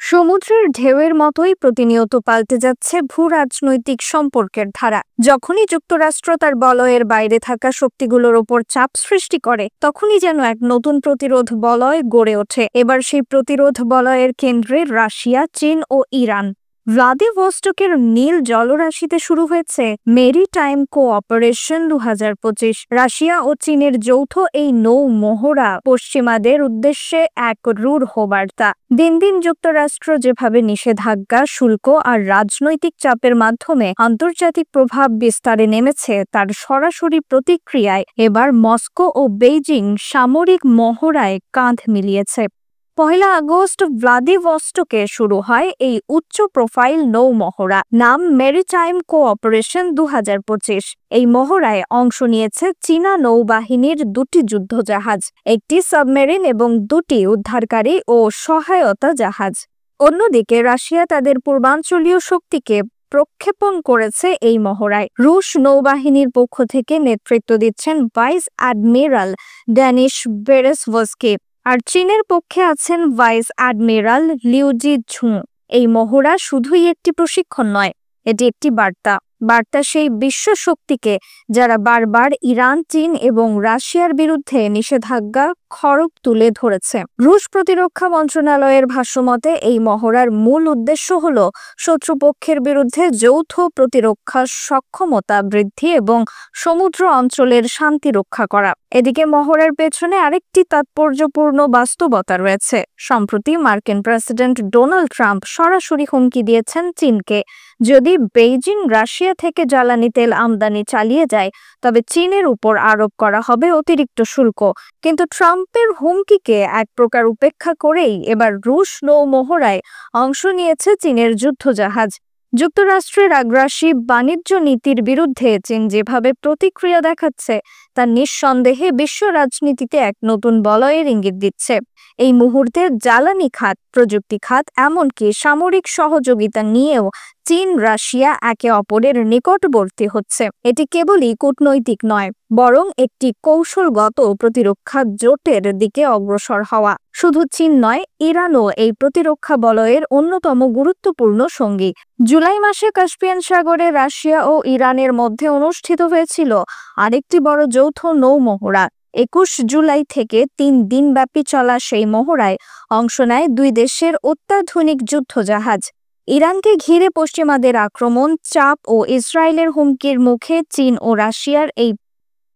সমুদ্রের ঢেউয়ের মতোই প্রতিনিয়ত পাল্টে যাচ্ছে ভূ-রাজনৈতিক সম্পর্কের ধারা। যখনই যুক্তরাষ্ট্র তার বলয়ের বাইরে থাকা শক্তিগুলোর ওপর চাপ সৃষ্টি করে, তখনই যেন এক নতুন প্রতিরোধ বলয় গড়ে ওঠে। এবার সেই প্রতিরোধ বলয়ের কেন্দ্রে রাশিয়া, চীন ও ইরান। ভ্লাদিভস্টকের নীল জলরাশিতে শুরু হয়েছে মেরিটাইম কোঅপারেশন 2025। রাশিয়া ও চীনের যৌথ এই নৌ মহড়া পশ্চিমাদের উদ্দেশ্যে এক রূঢ় বার্তা। দিন দিন যুক্তরাষ্ট্র যেভাবে নিষেধাজ্ঞা, শুল্ক আর রাজনৈতিক চাপের মাধ্যমে আন্তর্জাতিক প্রভাব বিস্তারে নেমেছে, তার সরাসরি প্রতিক্রিয়ায় এবার মস্কো ও বেইজিং সামরিক মহড়ায় কাঁধ মিলিয়েছে। 1 আগস্ট ভ্লাদিভস্টকে শুরু হয় এই উচ্চ প্রোফাইল নৌ মহড়া, নাম মেরিটাইম কোঅপারেশন 2025। এই মহড়ায় অংশ নিয়েছে চীনা নৌবাহিনীর 2টি যুদ্ধজাহাজ, একটি সাবমেরিন এবং 2টি উদ্ধারকারী ও সহায়তা জাহাজ। অন্যদিকে রাশিয়া তাদের পূর্বাঞ্চলীয় শক্তিকে প্রক্ষেপণ করেছে এই মহড়ায়। রুশ নৌবাহিনীর পক্ষ থেকে নেতৃত্ব দিচ্ছেন ভাইস অ্যাডমিরাল ড্যানিশ বেরেসভস্কি, আর চীনের পক্ষে আছেন ভাইস অ্যাডমিরাল লিউ জিঝু। এই মহড়া শুধুই একটি প্রশিক্ষণ নয়, এটি একটি বার্তা সেই বিশ্ব শক্তিকে যারা বারবার ইরান, চীন এবং রাশিয়ার বিরুদ্ধে নিষেধাজ্ঞা খড়গ তুলে ধরেছে। রুশ প্রতিরক্ষা মন্ত্রণালয়ের ভাষ্যমতে এই মহড়ার মূল উদ্দেশ্য হল শত্রুপক্ষের বিরুদ্ধে যৌথ প্রতিরক্ষা সক্ষমতা বৃদ্ধি এবং সমুদ্র অঞ্চলের শান্তি রক্ষা করা। এদিকে মহড়ার পেছনে আরেকটি তাৎপর্যপূর্ণ বাস্তবতা রয়েছে। সম্প্রতি মার্কিন প্রেসিডেন্ট ডোনাল্ড ট্রাম্প সরাসরি হুমকি দিয়েছেন চীনকে, যদি বেইজিং রাশিয়া থেকে জ্বালানি তেল আমদানি চালিয়ে যায় তবে চীনের উপর আরোপ করা হবে অতিরিক্ত শুল্ক। কিন্তু ট্রাম্পের হুমকিকে এক প্রকার উপেক্ষা করেই এবার রুশ নৌ মহড়ায় অংশ নিয়েছে চীনের যুদ্ধজাহাজ। যুক্তরাষ্ট্রের আগ্রাসী বাণিজ্য নীতির বিরুদ্ধে চীন যেভাবে প্রতিক্রিয়া দেখাচ্ছে, তা নিঃসন্দেহে বিশ্ব রাজনীতিতে এক নতুন বলয়ের ইঙ্গিত দিচ্ছে। এই মুহূর্তে জ্বালানি খাত, প্রযুক্তি খাত, এমনকি সামরিক সহযোগিতা নিয়েও চীন, রাশিয়া একে অপরের নিকটবর্তী হচ্ছে। এটি কেবলই কূটনৈতিক নয়, বরং একটি কৌশলগত প্রতিরক্ষা জোটের দিকে অগ্রসর হওয়া। শুধু চীন নয়, ইরানও এই প্রতিরক্ষা বলয়ের অন্যতম গুরুত্বপূর্ণ সঙ্গী। জুলাই মাসে কাস্পিয়ান সাগরে রাশিয়া ও ইরানের মধ্যে অনুষ্ঠিত হয়েছিল আরেকটি বড় যৌথ নৌ মহড়া। 21 জুলাই থেকে 3 দিনব্যাপী চলা সেই মহড়ায় অংশ নেয় দুই দেশের অত্যাধুনিক যুদ্ধজাহাজ। ইরানকে ঘিরে পশ্চিমাদের আক্রমণ, চাপ ও ইসরায়েলের হুমকির মুখে চীন ও রাশিয়ার এই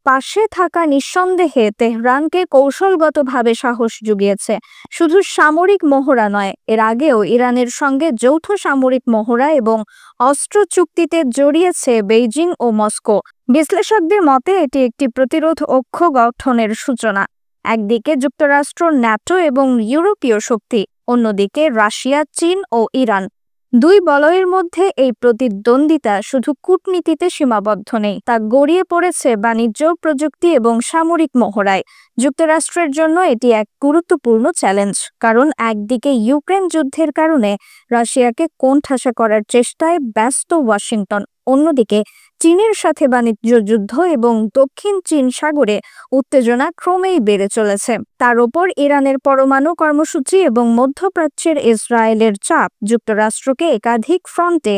পাশে থাকা নিঃসন্দেহে তেহরানকে কৌশলগতভাবে সাহস জুগিয়েছে। শুধু সামরিক মহড়া নয়, এর আগেও ইরানের সঙ্গে যৌথ সামরিক মহড়া এবং অস্ত্র চুক্তিতে জড়িয়েছে বেইজিং ও মস্কো। বিশ্লেষকদের মতে এটি একটি প্রতিরোধ অক্ষ গঠনের সূচনা। একদিকে যুক্তরাষ্ট্র, ন্যাটো এবং ইউরোপীয় শক্তি, অন্যদিকে রাশিয়া, চীন ও ইরান। দুই বলয়ের মধ্যে এই প্রতিদ্বন্দ্বিতা শুধু কূটনীতিতে সীমাবদ্ধ নেই, তা গড়িয়ে পড়েছে বাণিজ্য, প্রযুক্তি এবং সামরিক মহড়ায়। যুক্তরাষ্ট্রের জন্য এটি এক গুরুত্বপূর্ণ চ্যালেঞ্জ, কারণ একদিকে ইউক্রেন যুদ্ধের কারণে রাশিয়াকে কোণঠাসা করার চেষ্টায় ব্যস্ত ওয়াশিংটন, অন্যদিকে চীনের সাথে বাণিজ্য যুদ্ধ এবং দক্ষিণ চীন সাগরে উত্তেজনা ক্রমেই বেড়ে চলেছে। তার ওপর ইরানের পরমাণু কর্মসূচি এবং মধ্যপ্রাচ্যের ইসরায়েলের চাপ যুক্তরাষ্ট্রকে একাধিক ফ্রন্টে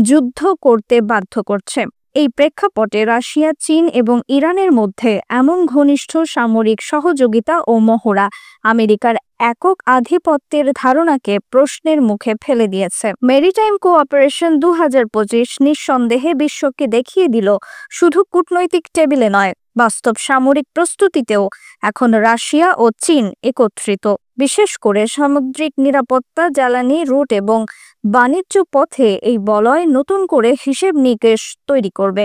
যুদ্ধ করতে বাধ্য করছে। এই প্রেক্ষাপটে রাশিয়া, চীন এবং ইরানের মধ্যে এমন ঘনিষ্ঠ সামরিক সহযোগিতা ও মহড়া আমেরিকার একক আধিপত্যের ধারণাকে প্রশ্নের মুখে ফেলে দিয়েছে। মেরিটাইম কোঅপারেশন 2025 নিঃসন্দেহে বিশ্বকে দেখিয়ে দিল, শুধু কূটনৈতিক টেবিলে নয়, বাস্তব সামরিক প্রস্তুতিতেও এখন রাশিয়া ও চীন একত্রিত। বিশেষ করে সামুদ্রিক নিরাপত্তা, জ্বালানি রুট এবং বাণিজ্য পথে এই বলয় নতুন করে হিসেব নিকেশ তৈরি করবে।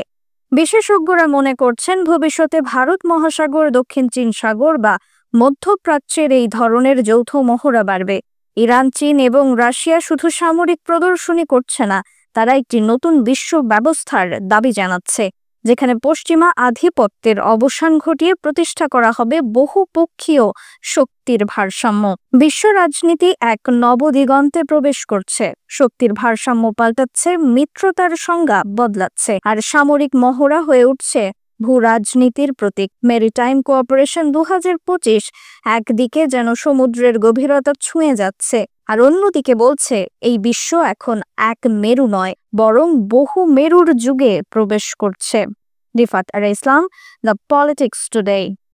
বিশেষজ্ঞরা মনে করছেন ভবিষ্যতে ভারত মহাসাগর, দক্ষিণ চীন সাগর বা মধ্যপ্রাচ্যের এই ধরনের যৌথ মহড়া বাড়বে। ইরান, চীন এবং রাশিয়া শুধু সামরিক প্রদর্শনী করছে না, তারা একটি নতুন বিশ্ব ব্যবস্থার দাবি জানাচ্ছে, যেখানে পশ্চিমা আধিপত্যের অবসান ঘটিয়ে প্রতিষ্ঠা করা হবে বহুপক্ষীয় শক্তির ভারসাম্য। বিশ্ব রাজনীতি এক নবদিগন্তে প্রবেশ করছে। শক্তির ভারসাম্য পাল্টাচ্ছে, মিত্রতার সংজ্ঞা বদলাচ্ছে, আর সামরিক মহড়া হয়ে উঠছে ভূ-রাজনীতির প্রতীক। মেরিটাইম কোঅপারেশন 2025 একদিকে যেন সমুদ্রের গভীরতা ছুঁয়ে যাচ্ছে, আর অন্যদিকে বলছে এই বিশ্ব এখন এক মেরু নয়, বরং বহু মেরুর যুগে প্রবেশ করছে। রিফাত আরা ইসলাম, দ্য পলিটিক্স টুডে।